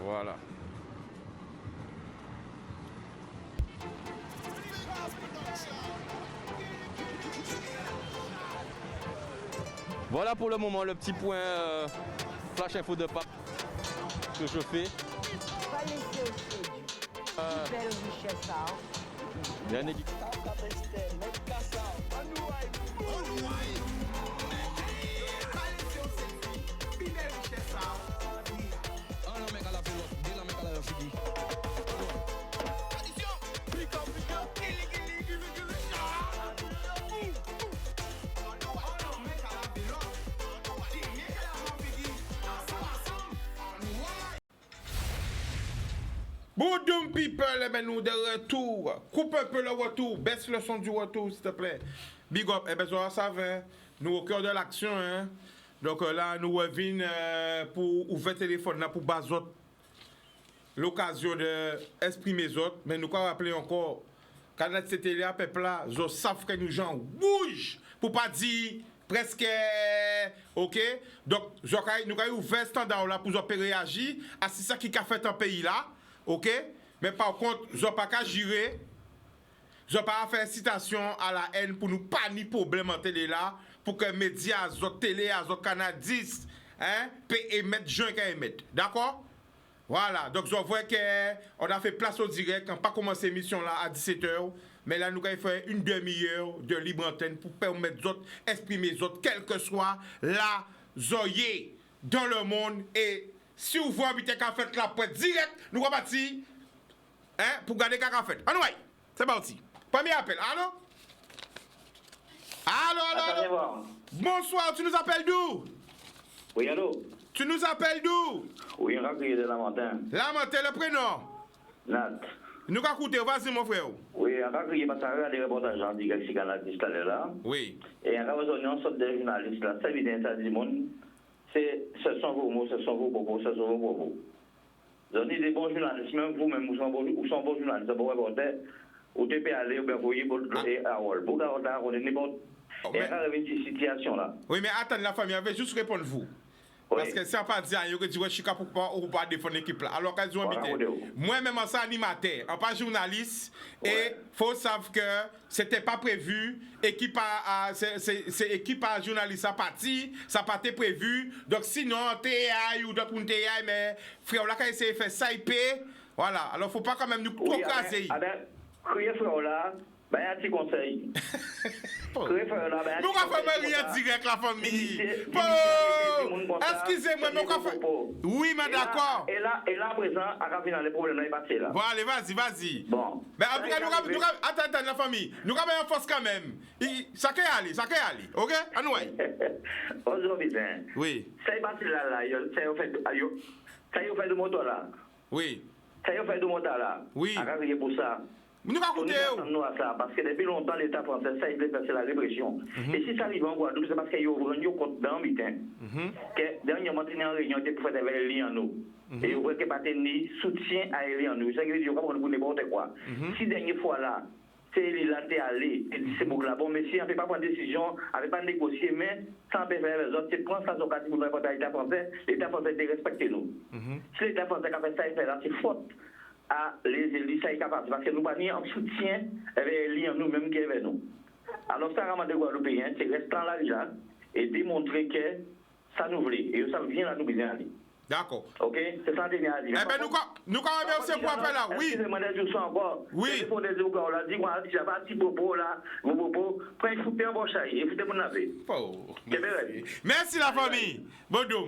Voilà. Voilà pour le moment le petit point flash info de pape que je fais. Bien équipé. Boudum people, eh ben nous de retour. Coupe un peu le retour, baisse le son du retour s'il te plaît. Big up, eh ben ça va, nous au cœur de l'action. Hein. Donc là, nous revenons pour ouvrir le téléphone là, pour bazot. L'occasion d'exprimer les autres. Mais nous allons rappeler encore, quand c'était là, peuple là, ils savent que nous gens bouge pour pas dire presque ok. Donc nous allons ouvrir le standard là pour réagir à ce qui a fait un pays là. Ok? Mais par contre, je n'ai pas qu'à gérer. Je n'ai pas à faire citation à la haine pour nous pas ni problème en télé là. Pour que les médias, les télé, les canaux 10, hein, puissent émettre, gens qui émettent. D'accord? Voilà. Donc, je vois qu'on a fait place au direct. On n'a pas commencé l'émission là à 17h. Mais là, nous avons fait une demi-heure de libre antenne pour permettre aux autres exprimer les autres, quel que soit la zoyé dans le monde. Et si vous voulez habiter qu'à fait la pointe direct, nous allons partir hein, pour garder qu'à fait. Anyway, c'est parti. Premier appel. Allô? Allô? Bonsoir, tu nous appelles d'où? Oui, allô? Tu nous appelles d'où? Oui, on a crié de Lamentin. Lamentin, le prénom? Nat. Nous allons écouter, vas-y mon frère. Oui, on a crié parce qu'on a des reportages en direct sur Canal 10 là. Oui. Et on a besoin d'une sorte de journaliste là. Ça veut dire ça du monde. Ce sont vos mots, ce sont vos propos, ce sont vos propos. Vous avez des bons journalistes, même vous-même, vous sont bons journalistes, vous reporter, vous devez aller, vous voyez, pour Harold. Pour Harold, on est n'importe. Et on a une situation là. Oui, mais attendez, la famille, je vais juste répondre vous. Parce que ça pas dire que tu es pour pas défendre l'équipe là. Alors qu'ils ont habité. Moi-même, en ça animateur, en pas journaliste, et faut savoir que c'était pas prévu. Équipe c'est équipe à journaliste à parti, ça pas été prévu. Donc sinon, TAI ou d'autres TAI, mais frère, là quand essayer de faire ça, il paie. Voilà. Alors faut pas quand même nous procraster. Crier frère là. Ben, un petit conseil. Nous avons fait rien direct, la famille. Excusez-moi, mais on va faire. Oui, mais d'accord. Et là, à présent, à finir les problèmes, il passé là. Bon, allez, vas-y. Bon. Mais en tout cas, nous attends, la famille. Nous avons une force quand même. Ça peut aller. Ok? À nous. Aujourd'hui, oui. Ça est passé là, ça y a fait de moto là. Oui. Ça y a fait de moto là. Oui. À pour ça. Nous allons écouter. Nous à ça, parce que depuis longtemps, l'État français, ça a été fait la répression. Et si ça arrive en Guadeloupe, c'est parce qu'il y a un compte dans le mitin. Que dernièrement, il y a une réunion qui pour faire des liens en nous. Et vous voyez que pas tenir soutien à Eli en nous. Ça veut dire qu'on va n'importe quoi. Si dernière fois là, c'est Eli là, t'es allé, et c'est pour là, bon, mais si on ne peut pas prendre décision, on ne peut pas négocier, mais sans peut faire les autres, c'est prendre ça sur pour faire l'État français de respecter nous. Si l'État français a fait ça, il fait là, c'est faute. À les élus, ça est capable, parce que nous n'avons pas en soutien avec les nous-mêmes qui est avec nous. Alors, ça, Ramadan de Guadeloupéen, c'est rester en la là et démontrer que ça nous voulait. Et ça vient à nous bien aller. D'accord. Ok? C'est ça que je viens à dire. Eh bien, nous quand même aussi pour appeler là, oui. Excusez-moi, je suis encore. Oui. Il faut des jours là, dis-moi, j'avais un petit propos là, vos propos, prenez foutez un bon chai, et foutez mon navet. Merci la famille. Bonjour.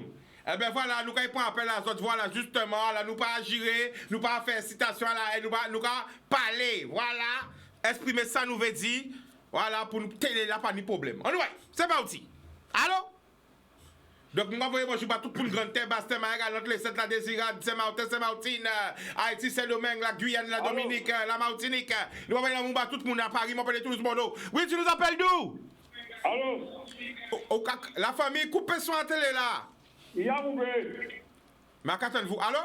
Eh bien voilà, nous quand appel à autres, voilà, justement, là, nous pas agir, nous pas faire citation là, nous pas parler, voilà, exprimer ça nous veut dire, voilà, pour nous télé là, pas de problème. Anyway, c'est parti. Allô? Donc, nous envoyons bonjour à tout le grand terre, Bastien, Maïga, les 7, la Désirade, Saint-Martin, Haïti, Saint-Domingue, la Guyane, la Dominique, la Martinique. Nous envoyons tout le monde à Paris, m'appelle tout le monde. Oui, tu nous appelles d'où? Allô? La famille, coupez son télé là. Il y a vous plaît. Mais attendez-vous, allô?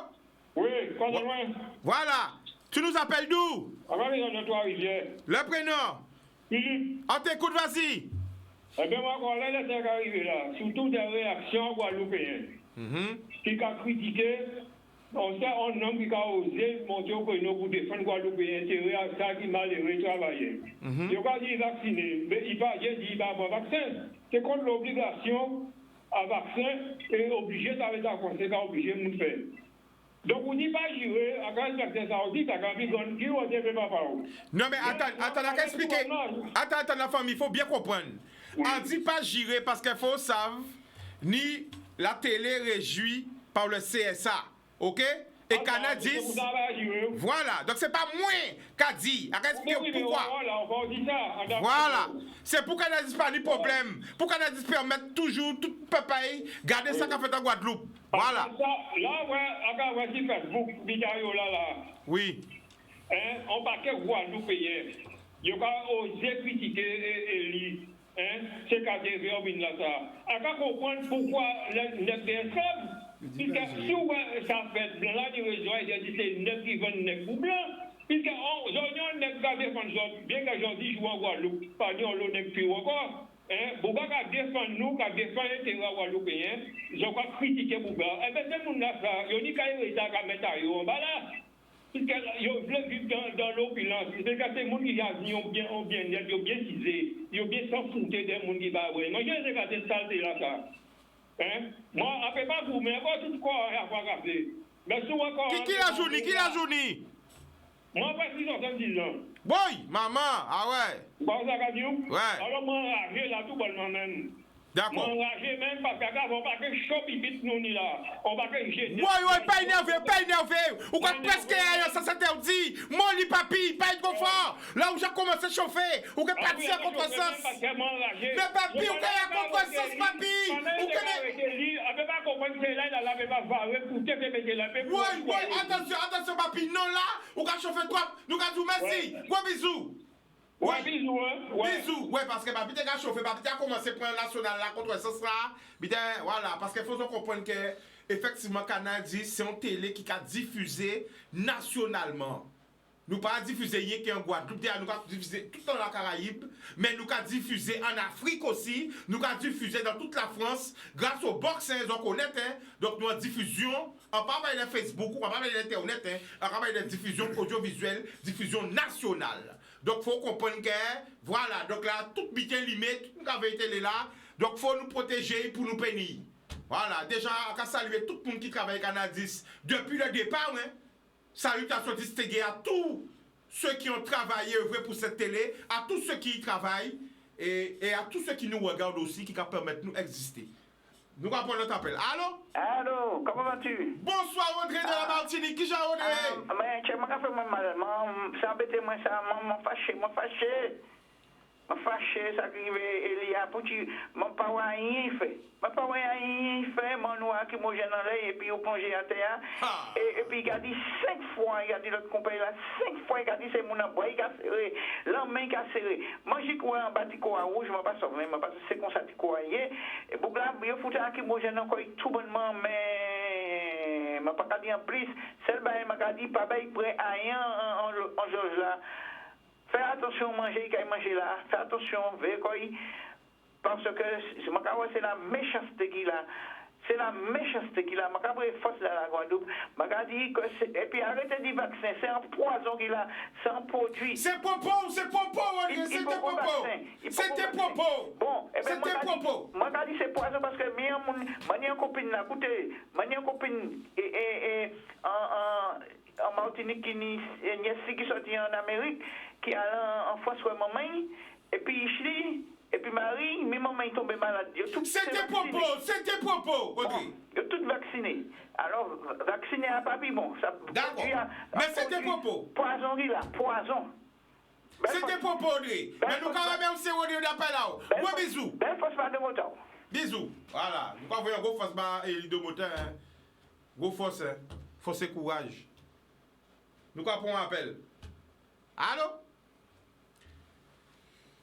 Oui, quand loin. Voilà. Tu nous appelles d'où? Regardez dans Trois-Rivières. Le prénom? Philippe. On t'écoute, vas-y. Eh bien, moi, quand là, c'est arrivé là, surtout des réactions guadeloupéennes, qui ont critiqué On sait un homme qui a osé monter au Créneau pour défendre Guadeloupe et intérêt à ça qui malheureux travailler. Il va dire vacciné, mais il va dire il va avoir vaccin. C'est contre l'obligation à vaccin et obligé, ça veut dire conséquent obligé de faire. Donc, on dit pas jurer, à quand le ça, on dit, t'as qu'à dire, qui on ne peut pas parler. Non, mais attends, on a qu'à expliquer. Attends, la famille, il faut bien comprendre. On dit pas jurer parce qu'il faut savoir, ni la télé réjouit par le CSA. OK? Et Canal 10. Voilà. Donc, c'est pas moi qui a dit. On va expliquer pourquoi. Voilà. C'est pour Canal 10 pas de problème. Pour Canal 10 permettre toujours tout peuple garder ça qu'a fait en Guadeloupe. Voilà. Là, ouais, voici Facebook, vidéo là. Oui. On paquet Guadeloupéen. Il a osé critiquer Eli. C'est qu'à dire, là, ça. On va comprendre pourquoi les personnes. Puisque si ça fait blanc, là, il dit c'est neuf qui vont neuf ou blanc. Puisque aujourd'hui, on n'est pas défendre bien qu'aujourd'hui, je joue en Guadeloupe, pas dit on l'a n'est plus encore. Bouba qui défend nous, qui défend l'intérêt guadeloupéen, ils ont critiqué Bouba. Eh bien, c'est mon affaire, ils ont dit qu'il y a un mettre en bas là. Puisqu'ils veulent vivre dans l'opulence. C'est que ces gens qui ont bien cisé, ils ont bien s'en foutu des gens qui vont. Moi, j'ai regardé ça, là, ça. Moi, on ne peut pas vous, mais tout quoi à quoi rappeler. Mais souvent encore. Qui la journée? Moi, pas 610 ans. Boy, maman, ah ouais. Bon, ça va dire? Ouais. Alors, moi, enragé là, tout bonnement même. D'accord. Moi, enragé même parce qu'on va pas que choper vite nous ni là. On va que jeter. Ouais, pas énervé. Ou quand presque ça s'interdit. Mon lit papi, pas être confort. Là où j'ai commencé à chauffer. Ou que parti à contre-sens. Mais papi, ou qu'il y a contre-sens, papi. Ou que on peut pas comprendre que là, il n'a pas varé pour te mettre la paix. Ouais, attention, papi. Non, là, ou quand chauffer toi, nous allons merci. Gros bisous. Ouais, bisous, Bisous. Ouais, parce que papi, t'as chauffé, papi, t'as commencé à prendre national là contre ce là. Voilà, parce qu'il faut comprendre que, effectivement, Canal 10, c'est une télé qui a diffusé nationalement. Nous pas diffuser rien qu'en Guadeloupe, nous avons diffusé tout dans la Caraïbe, mais nous avons diffusé en Afrique aussi, nous avons diffusé dans toute la France, grâce au boxing, on connaît, donc nous avons diffusion, on parle de Facebook, on parle de l'Internet, on parle de diffusion audiovisuelle, diffusion nationale. Donc il faut comprendre que, voilà, donc là, tout bien limite, tout avait été là, donc il faut nous protéger pour nous bénir. Voilà, déjà, on va saluer tout le monde qui travaille à Canal 10 depuis le départ, hein. Salutations distinguées à tous ceux qui ont travaillé œuvré pour cette télé, à tous ceux qui y travaillent et à tous ceux qui nous regardent aussi, qui permettent de nous exister. Nous allons prendre notre appel. Allô? Allô, comment vas-tu? Bonsoir Audrey de la Martinique, qui j'ai Audrey? Mais tu m'as fait mal, ça embête moi, ça m'a fâché. Je suis fâché, ça arrive, il y a pour tu, mon pas rien fait. Mon pas rien fait, mon noir qui m'a gêné et puis au plongé à terre. Et puis il a dit 5 fois, il a dit l'autre compagnie là, 5 fois, il a dit c'est mon abois, il a serré, l'homme qui a serré. Moi j'y crois en bâtiment à rouge, je ne pas sauver, parce que c'est comme ça qu'il croit. Et donc là, il faut que moi gêne encore tout bonnement, mais je ne pas dire en plus, celle m'a dit, papa il prend rien en Georges là. Fais attention à manger, qu'il manger là. Fais attention, parce que c'est la méchanceté qu'il a. C'est la méchanceté qu'il a. Je force la Guadeloupe. Et puis arrêtez de vaccin. C'est un poison qu'il a. C'est un produit. C'est propos, c'est propos. C'était propos. Bon, et bien, c'était propos. Moi, je dis c'est poison parce que ma copine là, écoutez, ma copine en Martinique qui sortit en Amérique, qui a en fois soit maman, et puis Chili, et puis Marie, mais maman est tombée malade. C'était propos, Audrey. Ils ont tous vacciné. Alors, vacciner à papi, bon, ça. D'accord. Mais c'était propos. Poison, il a, poison. C'était propos, Audrey. Mais nous, quand même, c'est Audrey d'appel là. Gros bisous. Ben, force pas de moteur. Bisous. Voilà. Nous, quand vous voyez un gros force de moteur, gros force, force et courage. Nous, quand on appelle. Allô?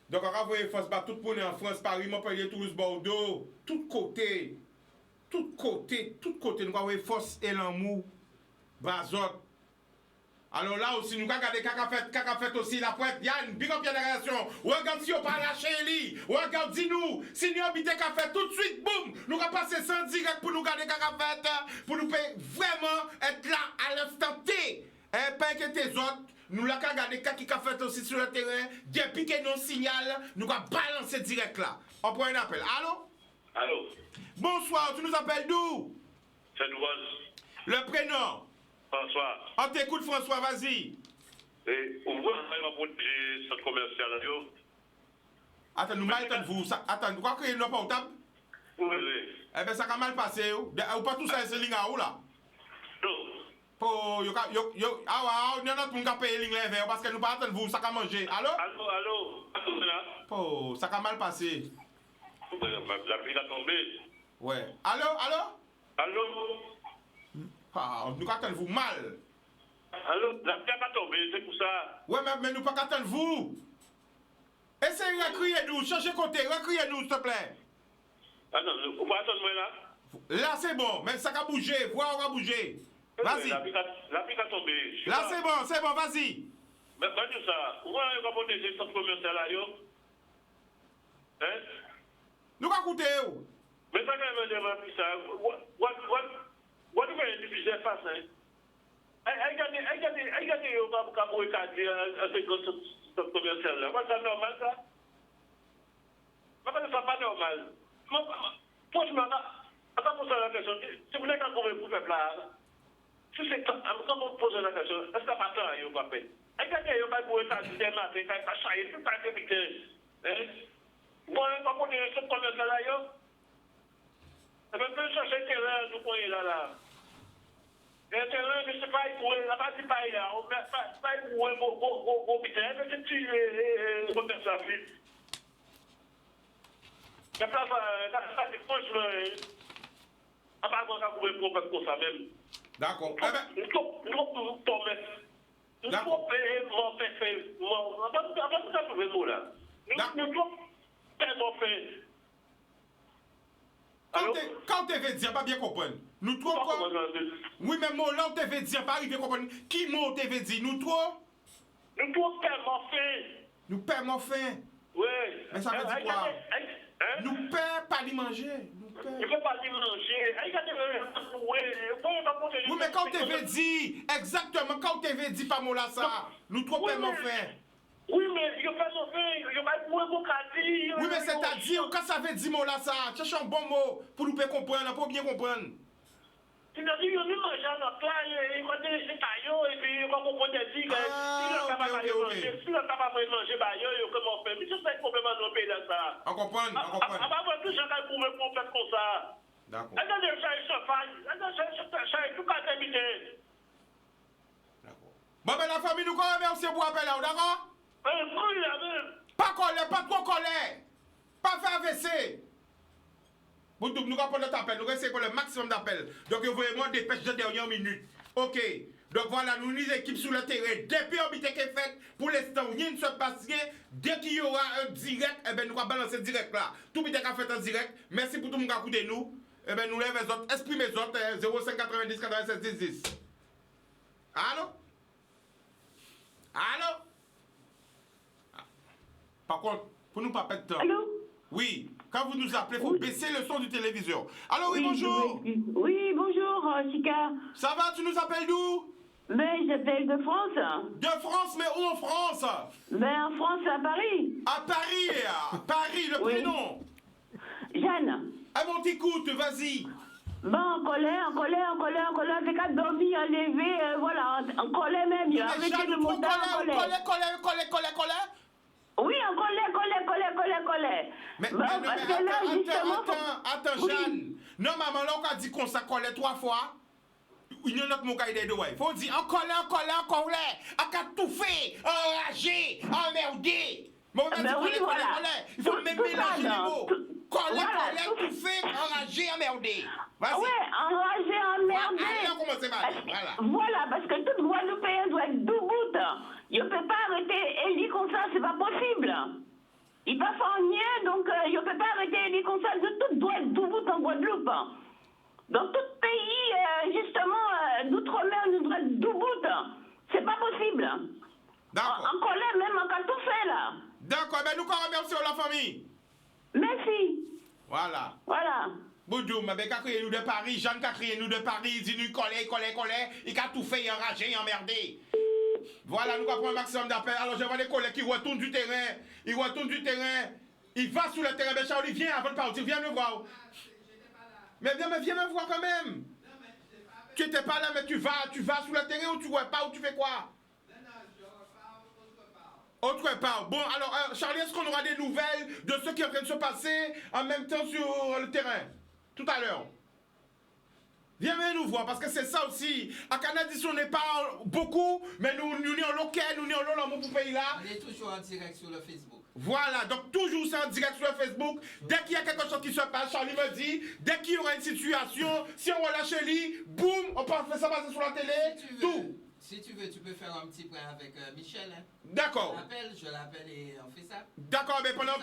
Donc, on va voir force tout le monde en France, Paris, Montpellier, Toulouse, Bordeaux, tout côté. Nous allons voir force et l'amour, Brazot. Alors là aussi, nous regardons caca fait aussi la pointe. Yann, big up génération. Regarde si on pas lâché Eli. Regarde, dis-nous. Si nous habitons café tout de suite, boum, nous allons passer sans direct pour nous garder caca fait, pour nous vraiment être là à l'instant T. Pas inquiéter les autres. Nous allons regarder caca fait aussi sur le terrain. Depuis que nous signal, nous allons balancer direct là. On prend un appel. Allô? Allô? Bonsoir, tu nous appelles d'où? C'est Douane. Le prénom? François. On t'écoute, François, vas-y. Et on voit un protéger centre commercial. Attends, nous m'attendons vous. Attends, vous croyez qu'il n'y a pas au table? Oui. Eh bien, ça a mal passé. Ou pas tout ça, c'est ligne à où là? Non. On a notre monde qui a payé ligne vert parce que nous pas attendre vous, ça a mangé. Allô? Allô? Ça a mal passé. La pluie a tombé. Ouais. Allô? Allô? Nous attendons vous mal. Allô? La pluie a tombé, c'est pour ça. Ouais, mais nous pas attendre vous. Essayez de crier nous, changez côté, recriez nous s'il te plaît. Attends, on va attendre moi là. Là c'est bon, mais ça a bougé, voir on va bouger. Vas-y. La pluie a tombé. Là c'est bon, vas-y. Mais pas tout ça. Où est-ce qu'on va protéger le centre commercial là, yo? Hein? Nous va écouter où? Mais ça quand même pas plus ça. What do you diffuser face hein? Regardez yo pas pour cadrer avec le centre commercial là. C'est normal ça? C'est pas normal. Franchement, attends pour ça la question. Si vous n'avez pas trouvé pour faire là, si c'est quand on pose la question, est-ce que ça pas ça yo pas fait? Regardez yo pas pour cadrer matin, pas changer tout ça vite. Hein? Bon, on va continuer ce commercial là yo. On peut chercher le terrain, nous connaissons là. Le terrain, je ne sais pas, la partie pas là. On ne peut pas pour putain, c'est tu commerce la ville. La place, c'est franchement, on va pas avoir un problème comme ça même. D'accord. Nous devons payer mon fait. On va pas trouver le mot là. Nous devons payer mon fait. Quand tu veux dire, pas bien comprendre. Nous trop quoi? Oui, mais moi là, tu veux dire, pas arriver à comprendre. Qui mot tu veux dire? Nous trop? Nous trop paiement fait. Nous paiement fin. Oui. Mais ça veut dire quoi? Nous paie pas d'y manger. Il ne faut pas d'y manger. Oui, mais quand tu veux dire, exactement, quand tu veux dire, pas moi là ça. Nous trop paiement fin. Oui, mais il n'y a pas de fait, il n'y a pas de mot qu'à dire. Oui, mais c'est-à-dire, quand ça veut dire mot là ça, cherche un bon mot pour nous comprendre, pour bien comprendre. C'est-à-dire, il y a même un genre de là, il y a des taillots, et puis comme on peut dire que si le capable de manger, si le capable de manger, comment on fait? Mais c'est ça le problème dans le pays là ça. On comprend, on comprend. On va voir tout ça qu'on pouvait faire comme ça. D'accord. Regardez, ça est chauffage, ça est tout à terminer. D'accord. Bon, ben la famille, nous quand même, c'est pour appeler là, d'accord? Pas colère, pas trop colère. Pas faire AVC. Nous allons prendre notre appel. Nous allons essayer pour le maximum d'appels. Donc, vous voyez moi dépêche de dernière minute. Ok. Donc voilà, nous nous équipes sur le terrain. Depuis l'habité qui est fait, pour l'instant, rien ne se passe rien. Dès qu'il y aura un direct, eh ben, nous allons balancer direct là. Tout le monde a fait en direct. Merci pour tout le monde qui a écouté nous. Eh ben, nous lèvons les autres. Exprimez les autres. 05 90 96 10 10. Allô? Allô? Par contre, pour nous pas perdre de temps. Allô? Oui, quand vous nous appelez, il faut baisser le son du téléviseur. Allô, oui, bonjour. Oui, bonjour, Chica. Ça va, tu nous appelles d'où? Ben, j'appelle de France. De France, mais où en France? Ben, en France, à Paris. À Paris, le prénom. Jeanne. Ah bon, t'écoute, vas-y. Bon, en colère, c'est qu'à dormir, enlever, voilà, en colère même. Déjà, nous trop colère. Oui, en colère. Mais, bon, parce que là, justement... Attends, Jeanne. Non, maman, là, on a dit qu'on s'est collé 3 fois. Il y a notre mot qui est de ouais. Faut dire en colère. On a tout fait, enragé, emmerdé. Mais on a dit oui, voilà. Il faut même mélanger les mots. Colère, tout fait, enragé, emmerdé. Vas-y. Ouais, enragé, emmerdé. Allez, on commence par là. Voilà, parce que toute Guadeloupéen doit être debout. Il ne peut pas arrêter Elie comme ça, c'est pas possible. Il va faire rien, donc il ne peut pas arrêter Elie comme ça. Tout doit être debout en Guadeloupe. Dans tout pays, justement, d'outre-mer, nous doit être debout. C'est c'est pas possible. D'accord. En colère même, on a tout fait là. D'accord, ben nous remercions la famille. Merci. Voilà. Voilà. Boudou, mais qu'a crié nous de Paris, Jean qu'a crié nous de Paris, dit nous colère, il a tout fait, enragé, emmerdé. Voilà, nous avons un maximum d'appels. Alors je vois des collègues qui retournent du terrain, il va sur le terrain, ben Charlie, viens avant de partir, viens me voir. Mais viens me voir quand même. Tu n'étais pas là, mais tu vas sur le terrain ou tu vois pas, ou tu fais quoi? Autre part. Bon, alors, Charlie, est-ce qu'on aura des nouvelles de ce qui est en train de se passer en même temps sur le terrain? Tout à l'heure. Viens nous voir, parce que c'est ça aussi. À Canada, on n'est pas beaucoup, mais nous sommes local, nous sommes dans mon pays là. On est toujours en direct sur le Facebook. Voilà, donc toujours c'est en direct sur le Facebook. Dès qu'il y a quelque chose qui se passe, Charlie me dit, dès qu'il y aura une situation, si on relâche lui, boum, on peut faire ça passer sur la télé, tout. Si tu veux, tu peux faire un petit point avec Michel. Hein. D'accord. Je l'appelle et on fait ça. D'accord, mais pendant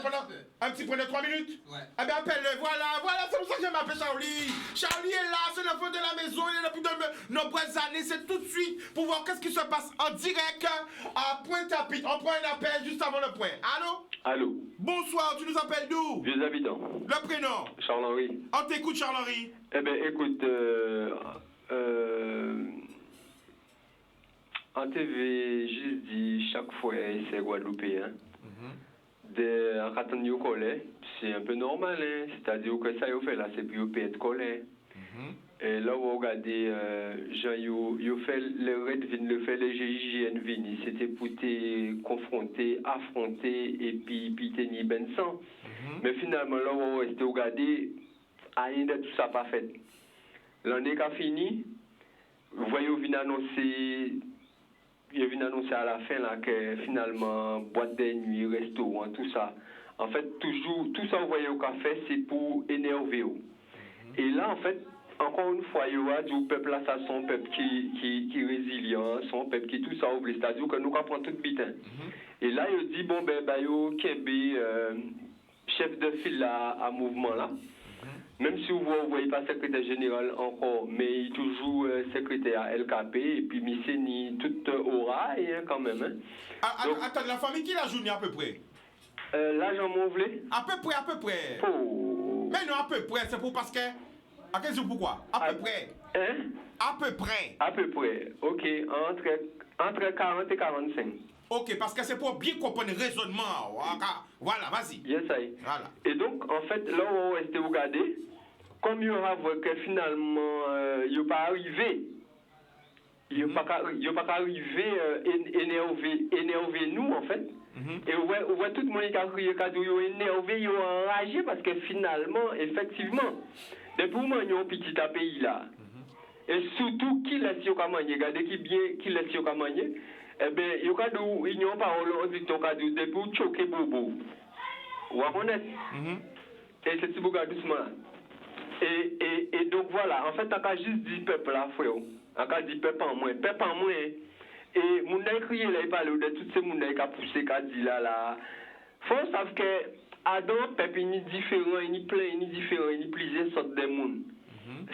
un petit point de 3 minutes. Ouais. Eh bien, appelle-le, voilà, c'est pour ça que je m'appelle Charlie. Charlie est là, c'est l'enfant de la maison, il est là depuis de nombreuses années. C'est tout de suite pour voir qu'est-ce qui se passe en direct à Pointe-à-Pitre. On prend un appel juste avant le point. Allô? Allô? Bonsoir, tu nous appelles d'où? Vieux habitants. Le prénom? Charles-Henri. On t'écoute, Charles-Henri. Eh bien, écoute, en TV, juste dit chaque fois, c'est Guadeloupéen. En attendant au collet, c'est un peu normal, hein? C'est-à-dire que ça, il fait là, c'est plus au pays de collet. Et là, vous regardez, Jean, il fait les Red Vin, le fait les GIGN Vin, c'était pour te confronter, affronter et puis tenir ben sang. Mais finalement, là, vous regardez, rien de tout ça pas fait. L'année qui a fini, vous voyez, il vient annoncer à la fin là, que finalement, boîte de nuit, restaurant, tout ça. En fait, toujours, tout ça, vous voyez au café, c'est pour énerver. Et là, en fait, encore une fois, il y aura du peuple là, ça, son peuple qui est résilient, son peuple qui tout ça, c'est-à-dire que nous comprenons tout vite. Et là, il dit, bon, ben, yo, Kembe, chef de file là, à mouvement là. Même si vous ne voyez pas secrétaire général encore, mais il est toujours secrétaire à LKP, et puis Misseni, toute aura, quand même. Hein. Donc, attends, la famille qui l'a journée à peu près? L'agent Monvelé. À peu près. Oh. Mais non, à peu près, c'est pour parce que... À quel jour pourquoi? À peu près. Hein? À peu près. À peu près, ok, entre 40 et 45. Ok, parce que c'est pour bien comprendre le raisonnement. Voilà, vas-y. Yes, I. Voilà. Et donc, en fait, là où on restait regardé, comme il y aura que finalement, il n'est pas arrivé, il n'est pas arrivé énerver nous, en fait. Et on voit tout le monde qui a crié, qui a énervé, ils ont enragé, parce que finalement, effectivement, depuis le moment où ils ont petit à pays là, et surtout, qui laisse yo kamanye, regardez qui laisse yo kamanye, eh bien, il y a des unions parole, on dit ton cas de depuis choquer bobo. Ou à honnête. Et c'est tout bouga doucement. Et donc voilà, en fait, on a juste dit peuple là, frère. On a dit peuple en moins. Et mon a crié là, il parle de tous ces moun qui a poussé, qui a dit là. Faut savoir que Adam, peuple, il est différent, il est plein, il est différent, il est plusieurs sortes de moun.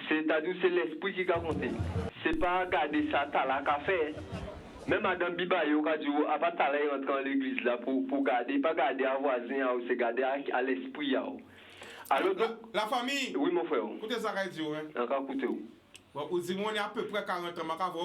C'est-à-dire c'est l'esprit qui a compté. C'est pas garder ça, t'as la café. Même Madame Biba, il a dit, à pas t'aller rentrer dans l'église là pour garder, pas garder à voisin, c'est garder à l'esprit. Alors, la famille. Oui, mon frère. Écoutez ça, radio, hein. Encore écoutez. Vous dites, on est à peu près 40 ans,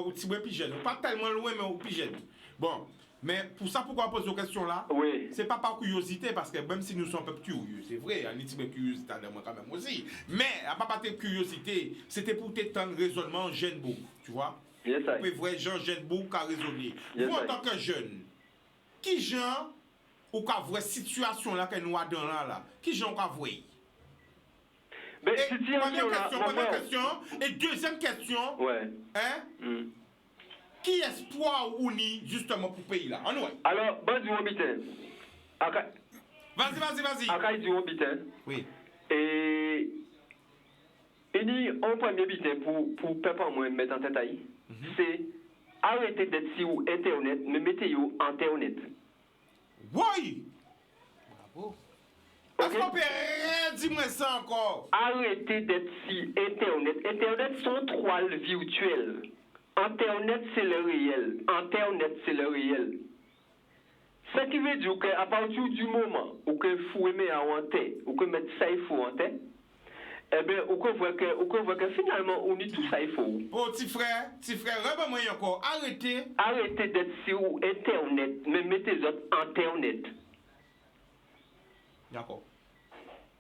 on est plus jeune. Pas tellement loin, mais on est plus jeune. Bon, mais pour ça, pourquoi on pose cette question-là? Oui. C'est pas par curiosité, parce que même si nous sommes un peu curieux, c'est vrai, on est un petit peu curieux, moi quand même aussi. Mais, à pas par curiosité, c'était pour t'étendre raisonnement jeune beaucoup, tu vois? Yes, I. Mais vrai, Jean jeune beaucoup à raisonner. Yes, vous, en tant que jeune, qui Jean, ou qu'a vraie situation là que nous avons là, qui Jean qu'a vrai? Mais première question, et deuxième question, ouais. Hein? Qui espoir ou ni justement pour le pays là? Alors, bon du Robitin. Vas-y. Akai du Robitin. Oui. Et il dit, en premier bitin pour peuple en moins mettre en tête aïe, c'est arrêter d'être sur Internet, mais mettez-vous en Internet. Oui! Bravo. Est-ce qu'on peut rien dire ça encore? Arrêtez d'être sur Internet. Internet sont 3 virtuels. Internet, c'est le réel. Internet, c'est le réel. Ce qui veut dire qu'à partir du moment où il faut aimer en terre, ou que mettre ça il faut en terre, eh bien, on voit que finalement, on est tout ça il faut. Oh, petit frère, remets-moi encore. Arrêtez d'être sur Internet, mais mettez autres Internet. D'accord.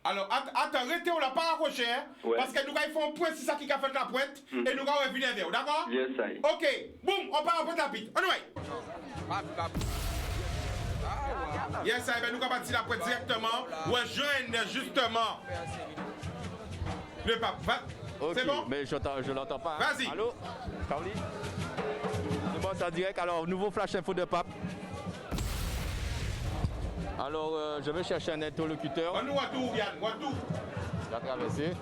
Alors, attends, arrêtez, on l'a pas accroché, hein? Ouais. Parce que nous, il faut un point, c'est ça qui a fait la pointe, et nous, on va venir vers vous, d'accord? Yes, I. Ok, boum, on part en pointe rapide. On y va. Yes, I, ben nous, on va partir la pointe directement, ou joindre justement le pape. Ok, C'est bon? mais je l'entends pas. Vas-y. Allô? Carly? C'est bon, c'est en direct. Alors, nouveau flash info de pape. Alors, je vais chercher un interlocuteur. On nous voit tout, Yann, voit tout. Il a traversé.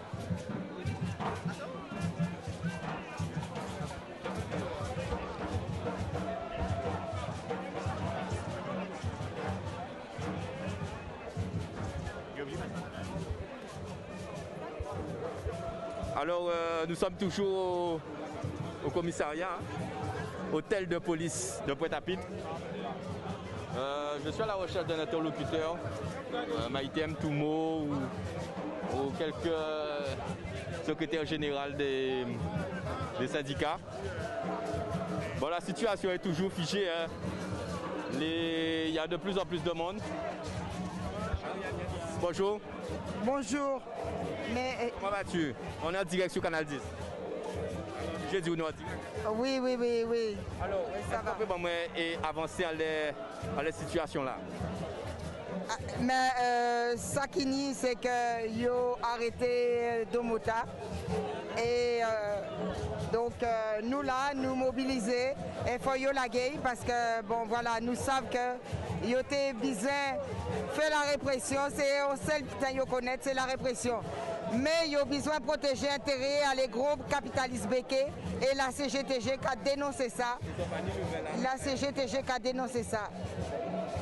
Alors, nous sommes toujours au commissariat, hôtel de police de Pointe-à-Pitre. Je suis à la recherche d'un interlocuteur, Maïté Mtoumo ou quelques secrétaires généraux des syndicats. Bon, la situation est toujours figée. Hein. Il y a de plus en plus de monde. Bonjour. Bonjour. Mais Comment vas-tu? On est en direct sur Canal 10. J'ai dit on est en direct. oui. Alors, ça va. Bon, et avancer à la situation là. Mais ça qui nie, c'est que yo arrêté Domota et donc nous là, nous mobiliser et faut yo la gueule parce que bon voilà, nous savons que yo t'es besoin faire la répression, c'est au seul putain yo connaître, c'est la répression. Mais il y a besoin de protéger l'intérêt à les groupes capitalistes béqués et la CGTG qui a dénoncé ça. La CGTG qui a dénoncé ça.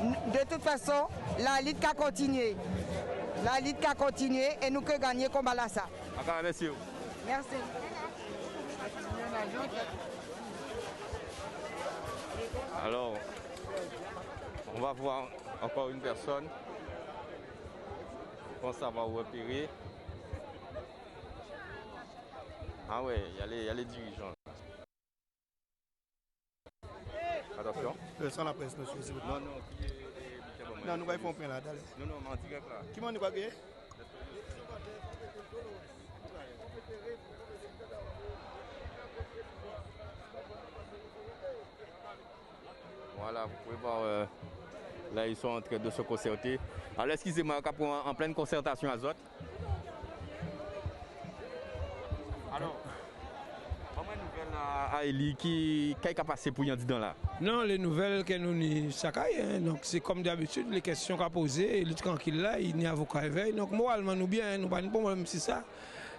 De toute façon, la lutte a continué. La lutte a continué et nous que gagner comme là ça. Encore merci. Merci. Alors, on va voir encore une personne. Je pense que ça va repérer. Ah ouais, il y a les dirigeants. Attention. Sans la presse, monsieur, s'il vous plaît. Non, Non, nous allons faire un point là. Non, mais en direct là. Qui m'a dit quoi? Voilà, vous pouvez voir, là ils sont en train de se concerter. Alors excusez-moi, en pleine concertation azote. Alors, comment une nouvelle à Eli qui a passé pour y en dire là? Non, les nouvelles que nous n'y sacaille, hein. Donc c'est comme d'habitude, les questions qu'a posées, il est tranquille là, il n'y a avocat éveil. Donc moralement nous bien, nous pas de problème c'est ça.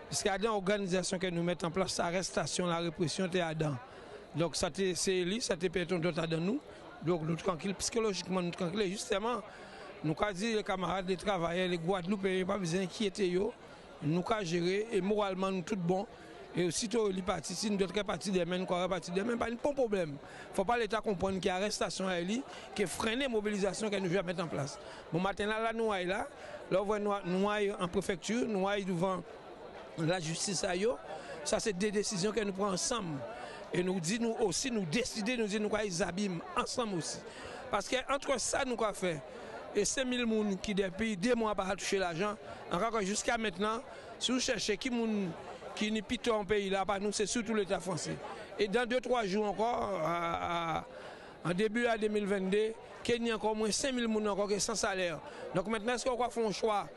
Parce qu'il y a des organisations que nous mettons en place, l'arrestation, la répression, c'est dedans. Donc ça c'est Eli, ça te péton d'autres dans nous. Donc nous tranquille, psychologiquement nous tranquille. Et justement, nous avons dit les camarades, les travailleurs, les Guadeloupéens, pas besoin d'inquiéter eux. Nous avons géré et moralement nous tout bon. Et aussitôt il parti, si nous devons partir demain, nous devons partir demain, pas de problème. Il ne faut pas l'État comprendre qu'il y a arrestation à Eli, qui est freiner la mobilisation que nous devons mettre en place. Bon matin là, nous sommes là, nous sommes en préfecture, nous sommes devant la justice à eux. Ça c'est des décisions que nous prenons ensemble. Et nous disons aussi, nous décidons, nous disons nous les abîmer ensemble aussi. Parce que entre ça nous avons fait, et 5 000 personnes qui depuis 2 mois pas toucher l'argent, encore jusqu'à maintenant, si vous cherchez qui n'est pas en pays là, pas nous, c'est surtout l'État français. Et dans 2-3 jours encore, en début à 2022, il y a encore moins 5 000 personnes encore sans salaire. Donc maintenant, est-ce qu'on va faire un choix?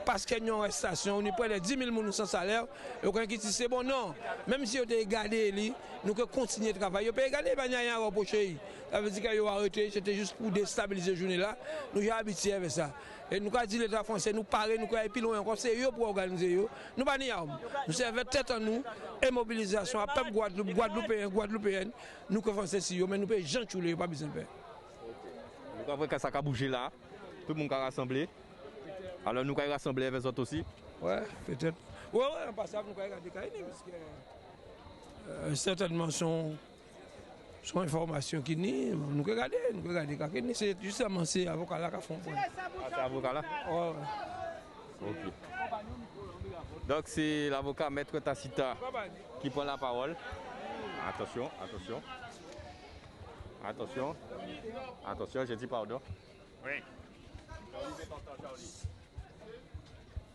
Parce qu'il y a une arrestation, on est près de 10 000 personnes sans salaire, et on dit c'est bon, non. Même si on a gardé, nous pouvons continuer de travailler. On peut garder, il n'y a rien à reprocher. Ça veut dire qu'ils ont arrêté, c'était juste pour déstabiliser la journée là. Nous sommes habitués avec ça. Et nous avons dit l'État français, nous parler, nous avons plus loin encore, c'est eux pour organiser. Nous ne sommes pas ni armes. Nous servons tête en nous, et mobilisation à peuple Guadeloupéenne, nous que français si mais nous pouvons jamais chouler, pas besoin de faire. Donc après que ça a bougé là, tout le monde a rassemblé. Alors nous allons rassembler les autres aussi? Ouais, peut-être. Ouais, en passant, nous allons regarder Kaini, parce que certainement sont son information qui ni, nous regardons, c'est justement ces avocats-là qui font. C'est avocat-là? Ouais. Ok. Donc c'est l'avocat Maître Tacita qui prend la parole. Attention, attention. Attention. Attention, j'ai dit pardon. Oui.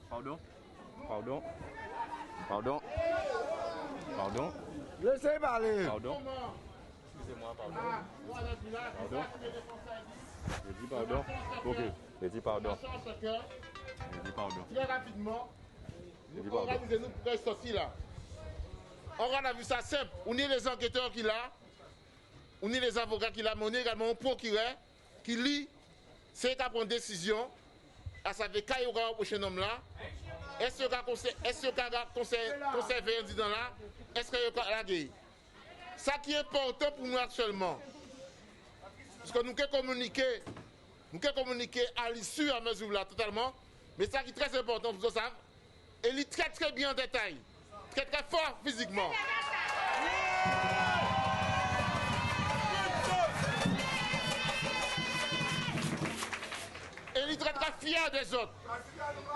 Pardon. Pardon. Pardon. Pardon. Laissez parler. Pardon. Excusez-moi, pardon. Pardon. J'ai dit pardon. Ok. J'ai dit pardon. J'ai dit pardon. Très rapidement, nous organisons pour sortir là. On a vu ça simple. On est les enquêteurs qui là, on est les avocats qui là, mais on est également un procureur qui lit, c'est qu'à prendre décision, à savoir quand il y aura un prochain homme là, est-ce qu'il y a conservé un incident là, est-ce qu'il y a la guerre. Ça qui est important pour nous actuellement, parce que nous pouvons communiquer à l'issue à mesure là totalement, mais ça qui est très important pour vous savez, et il est très très bien en détail, très très fort physiquement. Et il est très très fier des autres.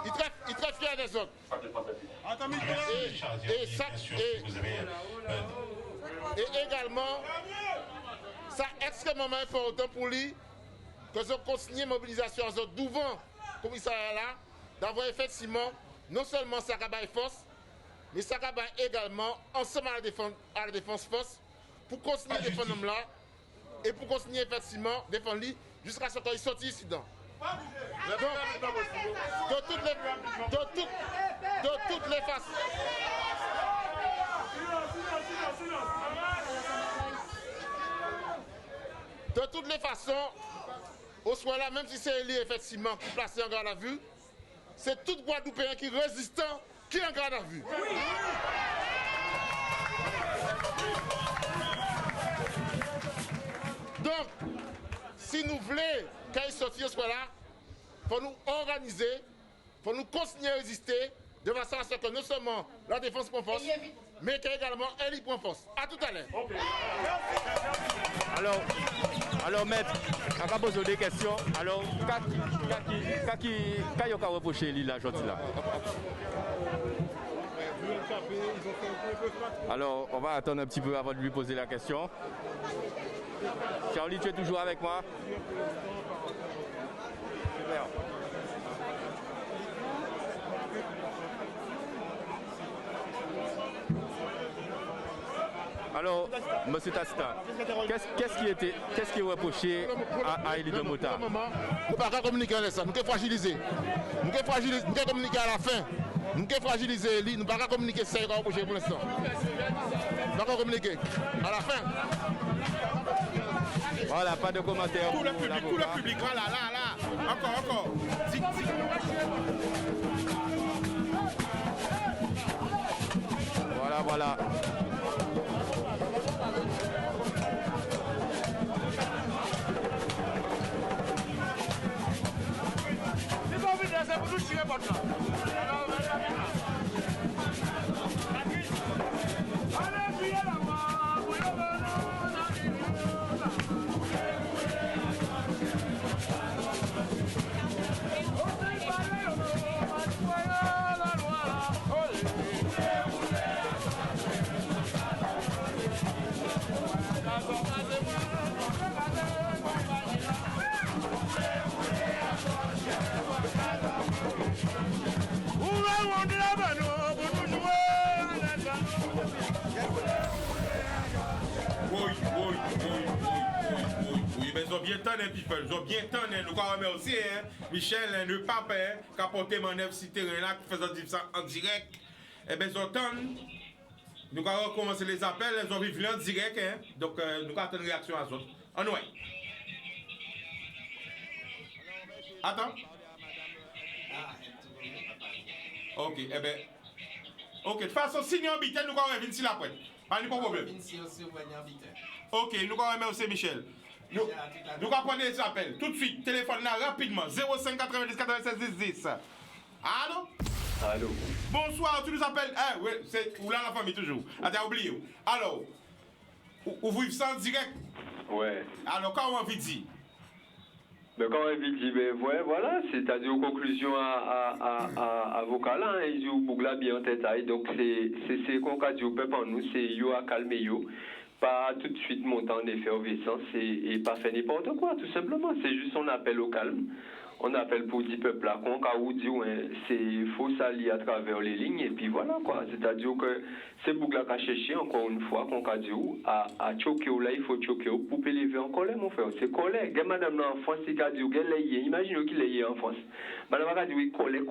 Il est très fier des autres. Et également, ça extrêmement important pour lui que je continue la mobilisation devant le commissariat là, d'avoir effectivement non seulement ça cabaye force, mais ça cabaye également ensemble à la défense force pour continuer à défendre l'homme là et pour continuer effectivement à défendre lui jusqu'à ce qu'il sorte ici dedans. De toutes les façons. De toutes les façons, au soir là, même si c'est lui effectivement qui est placé en garde à vue, c'est tout Guadeloupéen qui est résistant qui est en garde à vue. Donc, si nous voulons qu'il sorte ce soir là, il faut nous organiser, il faut nous continuer à résister de façon à ce que non seulement la défense prend force, mais qu'également elle y prend force. À tout à l'heure. Alors maître, on va poser des questions. Alors, quand il a reproché lui là, aujourd'hui là. Alors, on va attendre un petit peu avant de lui poser la question. Charlie, tu es toujours avec moi? Super. Alors, M. Tacita, qu'est-ce qui est reproché à Elie Domota? Nous ne pouvons pas communiquer avec ça, nous sommes fragilisés. Nous sommes communiquer à la fin. Nous sommes fragilisés, nous ne pouvons pas communiquer ça pour l'instant. Nous ne pouvons pas communiquer. À la fin. Voilà, pas de commentaires. Tout le public, là. Encore. Voilà. Oui, mais ils ont bien tanné, people. Ils ont bien tanné. Nous avons remercié Michel, le pape, qui a porté manœuvre sur terrain là, qui faisait ça en direct. Eh bien, ils ont tanné. Nous avons recommencé les appels, ils ont vécu en direct. Donc, nous avons attendre une réaction à eux. En ouais. Attends. Ok, eh bien. Ok, de toute façon, si nous habitons, nous allons venir ici la pointe. Pas de problème. Ok, nous allons remercier Michel. Nous allons prendre les appels. Tout de suite, téléphone là rapidement. 05 90 96 10 10. Allô? Allô? Bonsoir, tu nous appelles. Oui, c'est où là la famille toujours. Ah, t'as oublié. Alors, vous vivez ça en direct Ouais. Alors, comment on vit dit? Mais quand on dit, ben ouais, voilà, c'est-à-dire aux conclusions à avocat là, hein, ils ont bougla bien en détail. Donc c'est qu'on a dit au peuple en nous, c'est yo à calmer yo. Pas tout de suite monter en effervescence et pas faire n'importe quoi, tout simplement. C'est juste on appelle au calme. On appelle pour dire peuple là, qu'on a dit ouais, c'est faux s'allier à travers les lignes et puis voilà quoi. C'est-à-dire que c'est Bougla qui a cherché encore une fois qu'on a dit à choquer là, il faut choquer pour élever en colère mon frère. C'est colère. Madame en France, c'est qu'a dit imagine qu'il est en France. Madame a dit oui, colère.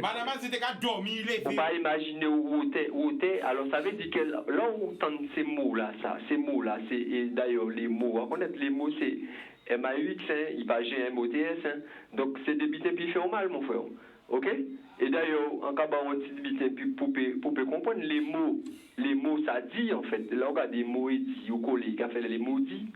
Madame c'était qu'à dormir, il est. On va imaginer où t'es. Alors ça veut dire que là où on entend ces mots là, c'est d'ailleurs les mots. On connaît les mots, c'est MAUX, hein, il va GMOTS, hein. Donc c'est des bits qui font mal, mon frère. Ok? Et d'ailleurs, en cas on dit pour comprendre les mots, ça dit en fait. Là, on a des mots dit, au collègue qui a fait les mots dit.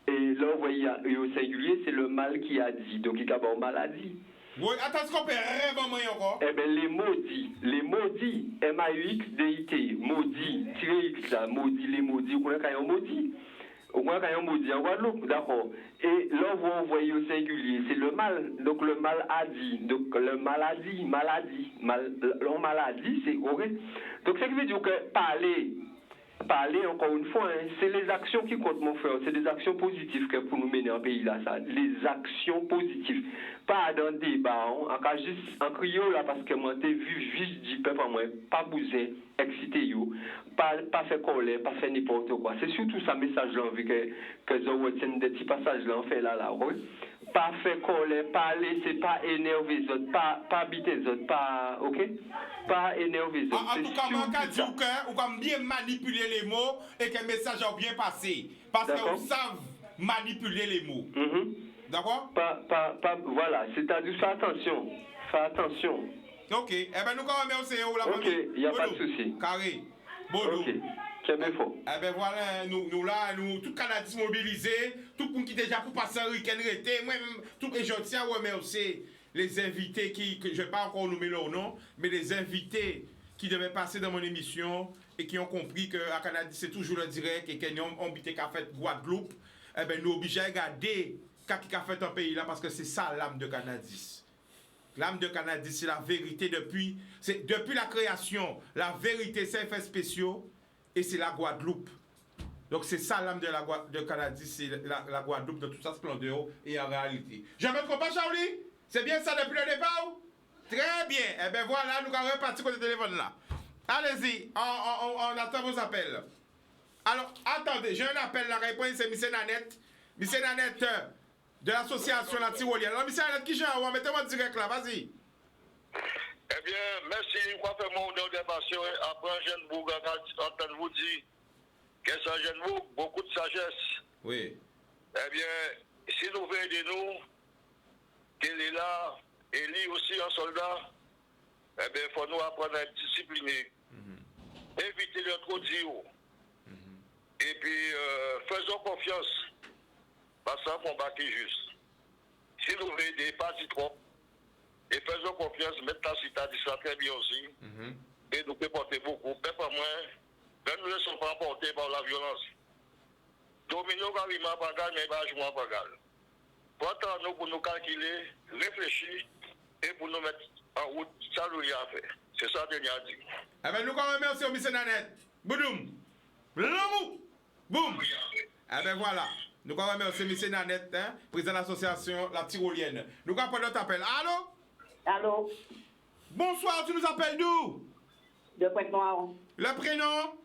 Et là, vous voyez, au singulier, c'est le mal qui a dit. Donc, il y a une maladie. Oui, attends, ce qu'on peut rêver encore. Eh bien, les maudits, MAUXDIT, maudit, -X, là, maudit, les maudits, vous connaissez quand il y a un maudit. Au moins, quand il y a un maudit en Guadeloupe, d'accord. Et là, vous voyez au singulier, c'est le mal. Donc, le mal a dit. Donc, le maladie, c'est horrible. Donc, ça veut dire que parler encore une fois, hein, c'est les actions qui comptent, mon frère. C'est des actions positives que pour nous mener en pays là, ça. Les actions positives. Pas dans le débat, en criant là, parce que moi, t'es vu, juste dit peuple en moi, pas bouger, excité yo, pas faire colère, pas faire n'importe quoi. C'est surtout ça message là, vu que je retiens des petits passages là, on fait là, ouais. Pas faire colère, pas laisser, pas énerver les autres, pas habiter les autres, pas, ok? Pas énerver les autres. En tout cas, moi, quand je dis que vous avez bien manipuler les mots et que le message a bien passé. Parce que vous savez manipuler les mots. D'accord? Voilà, c'est-à-dire fais attention. Ok, eh bien nous quand même c'est où la famille? Ok, il n'y a pas de souci. Carré. Bodo. Ok, quel faux. Eh bien voilà, nous là, tout Canadien mobilisé, tout le monde qui déjà pour passer un week-end rété, moi-même, tout les gens tiens à remercier les invités qui, je ne vais pas encore nommer leur nom, mais les invités qui devaient passer dans mon émission et qui ont compris qu'à Canada, c'est toujours le direct et qu'ils ont habité qu'à fait Guadeloupe, eh bien nous obligés à regarder ce qui a fait un pays là parce que c'est ça l'âme de Canadis. L'âme de Canadis, c'est la vérité depuis la création. La vérité, c'est fait spéciaux et c'est la Guadeloupe. Donc c'est ça l'âme de Canadis, c'est la Guadeloupe de toute sa splendeur et en réalité. Je me trompe pas, Charlie? C'est bien ça depuis le départ? Très bien. Eh bien voilà, nous allons repartir côté téléphone là. Allez-y, on attend vos appels. Alors, attendez, j'ai un appel, la réponse c'est M. Nanette. M. Nanette de l'association La Tyrolienne. Alors, M. Nanette, qui j'ai envoyé? Mettez-moi direct là, vas-y. Eh bien, merci. Je crois que mon nom de passion, après Jeune Bourg, entendre vous dire que ça Jeune Bourg, beaucoup de sagesse. Oui. Eh bien, si nous veillons de nous, qu'elle est là, et lui aussi un soldat, eh bien, il faut nous apprendre à être disciplinés. Éviter le trop dire. Et puis, faisons confiance. Parce que ça, on va qui juste. Si nous veillons des partis trop, et faisons confiance, maintenant, si tu as dit ça très bien aussi, et nous pouvons porter beaucoup. Peuple moins, nous ne sommes pas portés par la violence. Domino carrément pas gagné, mais pas jouer pas gagné. Pourtant, nous pour nous calculer, réfléchir et pour nous mettre en route, ça nous y a fait. C'est ça que nous a dit. Eh bien, nous quand même merci au M. Nanette. Boudoum. Boum. Eh bien, voilà. Nous quand même merci M. Nanette, hein, président de l'association La Tyrolienne. Nous quand même notre appel. Allô? Allô? Bonsoir, tu nous appelles d'où? De Pointe-Noire. Le prénom?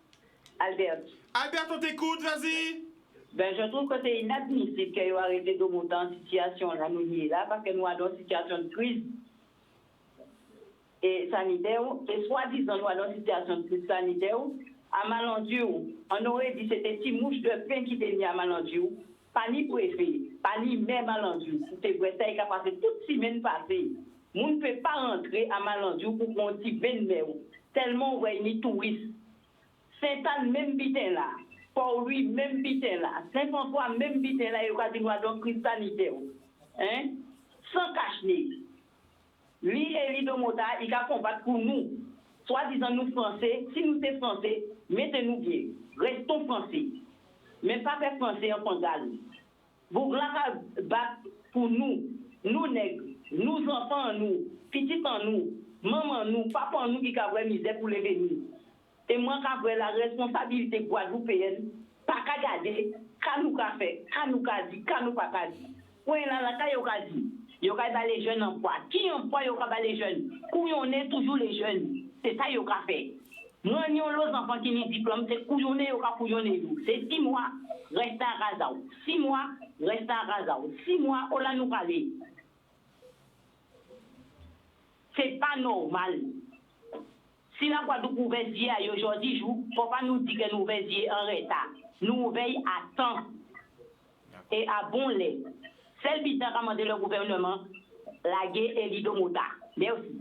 Albert. Albert, on t'écoute, vas-y. Ben, je trouve que c'est inadmissible qu'ils aient arrêté de monter en situation là, nous y est là, parce que nous avons une situation de crise et sanitaire, et soi-disant nous avons une situation de crise sanitaire. À Malandiou, on aurait dit que c'était petit mouche de pain qui était mis à Malandiou, pas ni préfet, pas ni même Malandiou. C'est vrai, ça a passé toute semaine passée. On ne peut pas rentrer à Malandiou pour qu'on s'y vienne, tellement on voit ni touristes. Saint-Anne, même bitin là. Port-Louis, même bitin là. Saint-François, même bitin là. Il y a dit donc crise sanitaire. Hein? Sans cache-nez. Lui et lui de Mota, il a combattre pour nous. Soit disant nous Français, si nous sommes Français, mettez-nous bien. Restons Français. mais pas faire français en pangal. Vous là battre pour nous nègres, nous enfants nous, petits en nous, maman nous, papa nous qui a misère pour les venir. Et moi qui a la responsabilité guadeloupéenne, pas qu'à garder, qu'à nous qu'a fait, qu'à nous qu'a dit, qu'à nous pas qu'a dit. Oui, là, la caille qu'a dit. Yo ka ba les jeunes emploi. Qui emploi yo ka ba les jeunes? Couillonner toujours les jeunes. C'est ça yo ka fait. Moi, nous, les enfants qui ont diplôme, c'est couillonner yo ka couillonner. C'est 6 mois, reste à Razao. 6 mois, reste à Razao. 6 mois, on l'a nous parlé. C'est pas normal. Si la Guadeloupe ouvert aujourd'hui, il ne faut pas nous dire que nous veillons en retard. Nous veillons à temps et à bon lait. Celle qui a commandé le gouvernement, la guerre et l'Idomota. Merci.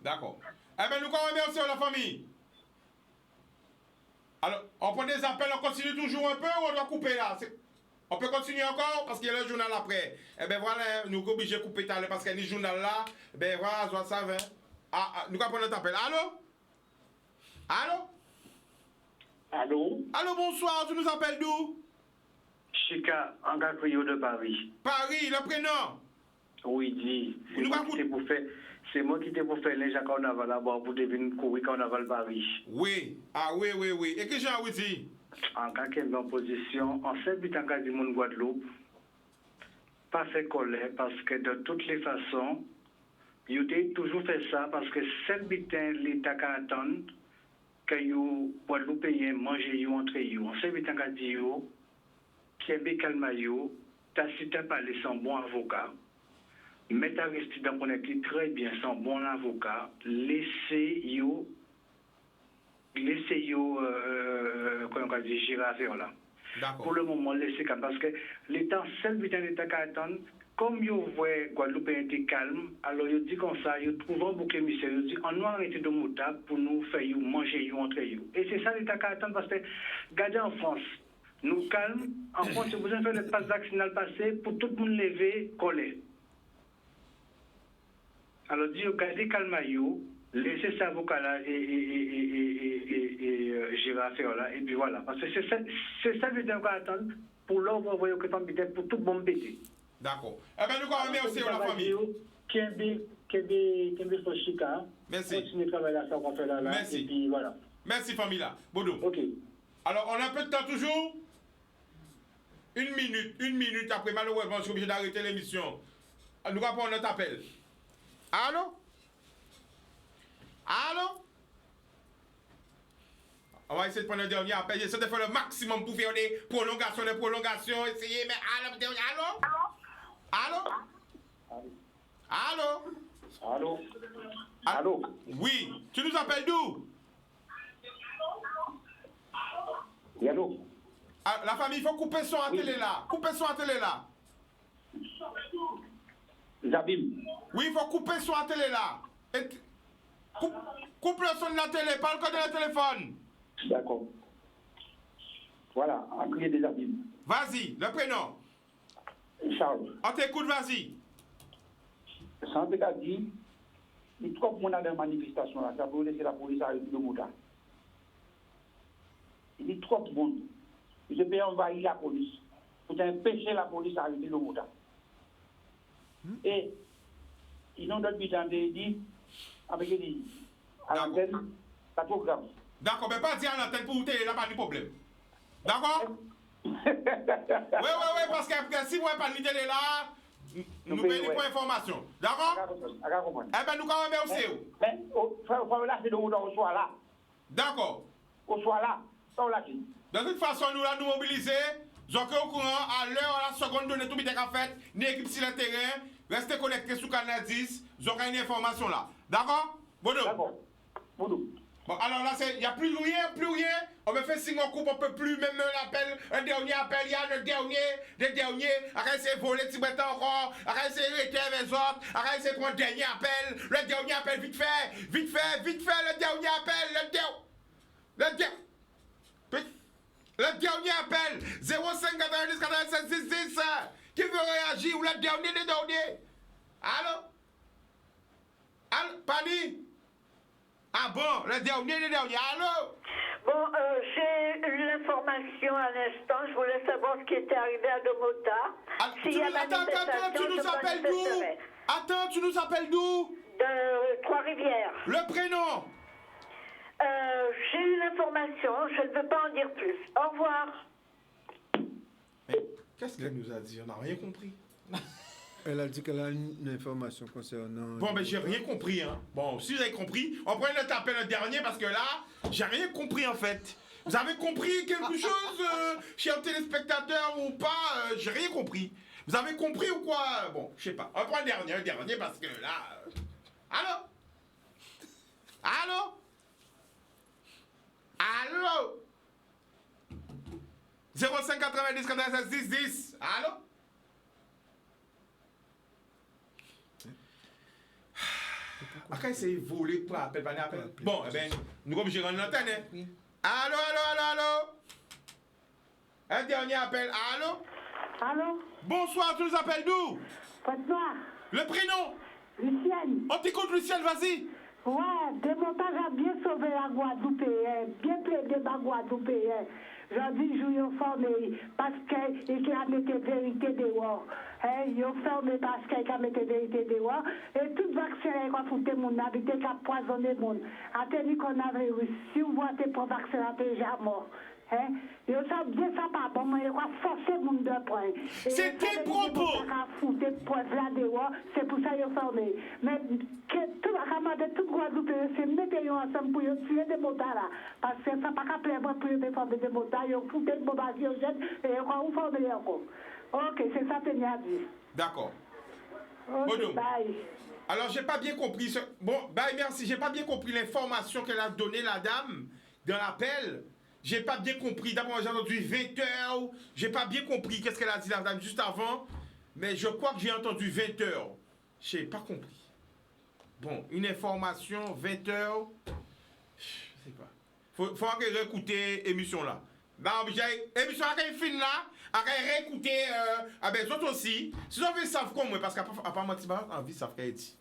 D'accord. Eh bien, nous remercions la famille. Alors, on prend des appels, on continue toujours un peu ou on doit couper là? On peut continuer encore parce qu'il y a le journal après. Eh bien, voilà, nous sommes obligés de couper là parce qu'il y a le journal là. Eh bien, voilà, je ça va. Nous allons prendre notre appel. Allô? Allô? Allô? Allô, bonsoir, tu nous appelles d'où? Chica, Angakrio de Paris. Paris, le prénom? Oui, dis. C'est moi qui t'ai pour faire les carnaval là-bas pour devenir courir carnaval Paris. Oui, ah oui, oui, oui. Et que j'ai envie de dire? En cas qu'il y a une position, en seul but en cas du monde Guadeloupe, pas fait colère parce que de toutes les façons, il a toujours fait ça parce que seul but l'État qui attend que les Guadeloupéens mangent entre eux. En seul but en cas du Pierre Calmayo, t'as cité parler son bon avocat. Mais t'as resté dans qu'on est très bien son bon avocat. Laissez comment on va dire, gérer l'affaire là. Pour le moment, laissez comme parce que l'État, seul but de l'État qui attend, comme vous voyez Guadeloupe était calme, alors il dit comme ça, il trouve un bouc émissaire, il dit on doit arrêter de moutarde pour nous faire manger entre eux. Et c'est ça l'État qui attend parce que, regardez en France, nous calme, en France, vous avez fait le pass vaccinal passé pour tout le monde lever, coller. Alors, dit, regardez calmaillot, laissez cet avocat-là et gérer l'affaire là, et puis voilà. Parce que c'est ça que je dois attendre pour l'ordre envoyer que pour tout le monde péter. D'accord. Eh bien, nous allons remercier la famille. Merci. Continuez de travailler là, ça qu'on fait là. Merci. Et puis voilà. Merci, famille là. Boudou. Ok. Alors, on a un peu de temps toujours. Une minute après, malheureusement, je suis obligé d'arrêter l'émission. Nous allons prendre notre appel. Allô? Allô? On va essayer de prendre le dernier appel. J'essaie de faire le maximum pour faire des prolongations, essayer, mais allô? Allô? Allô? Allô? Allô? Oui. Tu nous appelles d'où? Allô? La famille, il faut couper son télé là. Couper son télé là. Zabim. Oui, il faut couper son télé là. Coupe le son de la télé, pas le code de la téléphone. D'accord. Voilà, on crée des abîmes. Vas-y, le prénom. Charles. On t'écoute, vas-y. Sans te dire, il y a trop de monde dans la manifestation là, ça veut laisser la police arrêter le mot là. Il y a trop de monde. Je peux envahir la police. Pour empêcher la police d'arrêter le mot là. Et ils ont d'autres bidons dit avec les à l'antenne, c'est trop grave. D'accord, mais pas dire à l'antenne pour vous télé, là, pas de problème. D'accord? Oui, parce que si vous n'avez pas de télé là, nous payons pour information. D'accord? Eh bien, nous quand même aussi. Mais il faut lâcher le mot au soir là. D'accord. Au soir là, ça lâcher. De toute façon, nous allons nous mobiliser. Donc, au courant, à l'heure, à la seconde, donner tout le temps fait, ni équipe sur le terrain, restez connectés sur Canal 10, vous aurez une information là. D'accord? D'accord. Bon, alors là, il n'y a plus rien. On me fait signe on coupe, on ne peut plus, même l'appel, un dernier appel, il y a le dernier, arrête essayer de voler, tu mets encore, arrête essayer de rester les autres, arrête essayer de prendre le dernier appel, vite fait, le dernier appel, le dernier appel, 05 90 87 66, qui veut réagir, ou le dernier des derniers? Allô? Pani? Ah bon, le dernier, allô? Bon, j'ai eu l'information à l'instant. Je voulais savoir ce qui était arrivé à Domota. S'il y a Attends, tu nous appelles d'où? Attends, tu nous appelles d'où? De Trois-Rivières. Le prénom? J'ai eu l'information, je ne veux pas en dire plus. Au revoir. Mais qu'est-ce qu'elle nous a dit? On n'a rien compris. Elle a dit qu'elle a une information concernant... Bon, mais j'ai rien compris, hein. Bon, si vous avez compris, on pourrait le taper le dernier parce que là, j'ai rien compris en fait. Vous avez compris quelque chose, chers téléspectateurs ou pas? J'ai rien compris. Vous avez compris ou quoi? Bon, je sais pas. On prend le dernier parce que là... Allô? Allô? Allô? 05 90 96 10 10. Allô? Après, essayer de voler pour appel, pas appel. Bon, eh ben, nous comme j'ai rendu l'antenne, hein? Oui. Allô? Un dernier appel. Allô? Allô? Bonsoir, tu nous appelles d'où? Bonsoir. Le prénom? Lucienne. On t'écoute, Lucienne, vas-y. Ouais, Démontage a bien sauvé la Guadeloupe, bien plaidé la Guadeloupe. Aujourd'hui, je suis formé parce qu'il a mis la vérité dehors. Il a formé parce qu'il a mis la vérité dehors. Et tout vaccin qu'on a foutu mon habité qui a poisonné le monde. A tenu qu'on avait réussi, si vous votez pour vaccin, déjà mort. Ils savent bien ça pas bon, mais ils vont forcer le monde de point. C'est tes propos! C'est pour ça qu'ils ont formé. Mais tout la camarade de toute Guadeloupe, c'est mettre ensemble pour tuer des motards là. Parce que ça n'a pas qu'à plaire pour former des motards, ils ont foutu des bombes et ils vont former encore. Ok, c'est ça que tu as dit. D'accord. Ok, bye. Alors, j'ai pas bien compris ce... Bon, bye, merci. J'ai pas bien compris l'information qu'elle a donnée, la dame, dans l'appel. J'ai pas bien compris. D'abord, j'ai entendu 20h. J'ai pas bien compris qu'est-ce qu'elle a dit, la dame, juste avant. Mais je crois que j'ai entendu 20h. J'ai pas compris. Bon, une information, 20h. Je sais pas. Faut que réécouter l'émission là. L'émission là, quand il finit là, après réécouter, ben, d'autres aussi. Si on veut savoir comme moi, parce qu'à part moi, j'ai envie de savoir ce qu'elle dit.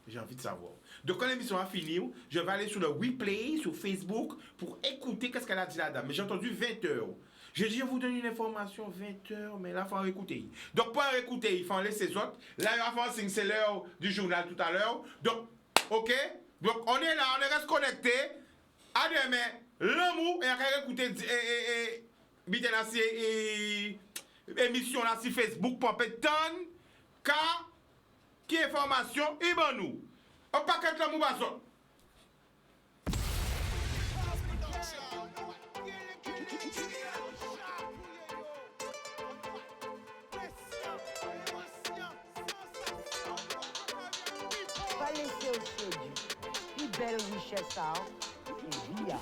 J'ai envie de savoir. Donc, quand l'émission a fini, je vais aller sur le replay, sur Facebook, pour écouter qu'est-ce qu'elle a dit la dame. Mais j'ai entendu 20h. J'ai dit, je vous donne une information 20h, mais là, il faut en réécouter. Donc, pour en réécouter, il faut en laisser les autres. Là, il va falloir signer, c'est l'heure du journal tout à l'heure. Donc, ok? Donc, on est là, on reste connecté. À demain, l'amour, et après, écouter, émission là sur Facebook, pour pétane, car, qui information, et ben nous. On paquet l'amour, bason. Pas laisser au séduit. Une belle richesse, ça. Et bien.